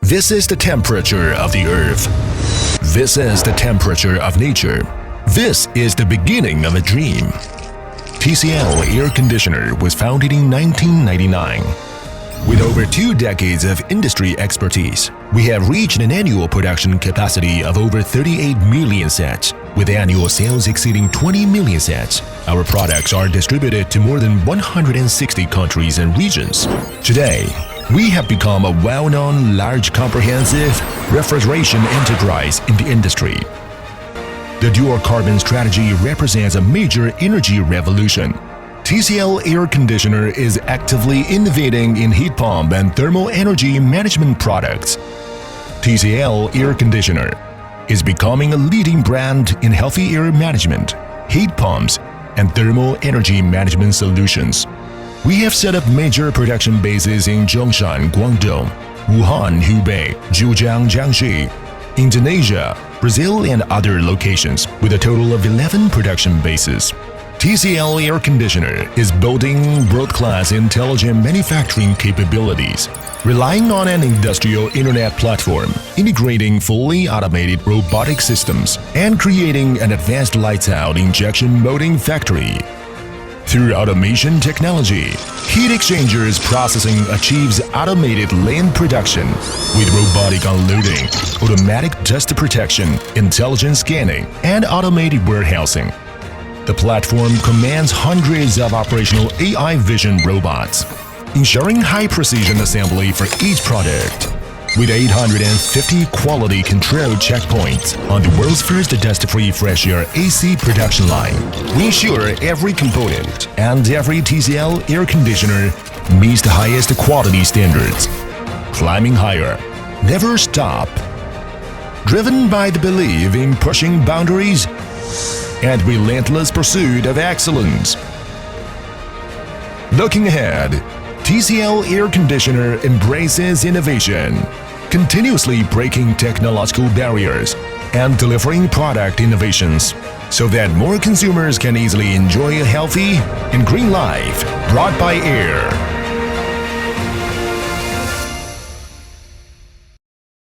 This is the temperature of the earth. This is the temperature of nature. This is the beginning of a dream. TCL Air Conditioner was founded in 1999. With over 2 decades of industry expertise, we have reached an annual production capacity of over 38 million sets, with annual sales exceeding 20 million sets. Our products are distributed to more than 160 countries and regions. Today, we have become a well-known, large, comprehensive refrigeration enterprise in the industry. The dual carbon strategy represents a major energy revolution. TCL Air Conditioner is actively innovating in heat pump and thermal energy management products. TCL Air Conditioner is becoming a leading brand in healthy air management, heat pumps, and thermal energy management solutions. We have set up major production bases in Zhongshan, Guangdong, Wuhan, Hubei, Zhejiang, Jiangxi, Indonesia, Brazil, and other locations, with a total of 11 production bases. TCL Air Conditioner is building world-class intelligent manufacturing capabilities, relying on an industrial internet platform, integrating fully automated robotic systems, and creating an advanced lights-out injection molding factory. Through automation technology, heat exchangers processing achieves automated lane production with robotic unloading, automatic dust protection, intelligent scanning, and automated warehousing. The platform commands hundreds of operational AI vision robots, ensuring high-precision assembly for each product. With 850 quality control checkpoints on the world's first dust-free fresh air AC production line, we ensure every component and every TCL air conditioner meets the highest quality standards. Climbing higher, never stop. Driven by the belief in pushing boundaries and relentless pursuit of excellence. Looking ahead, TCL Air Conditioner embraces innovation, continuously breaking technological barriers and delivering product innovations so that more consumers can easily enjoy a healthy and green life brought by air.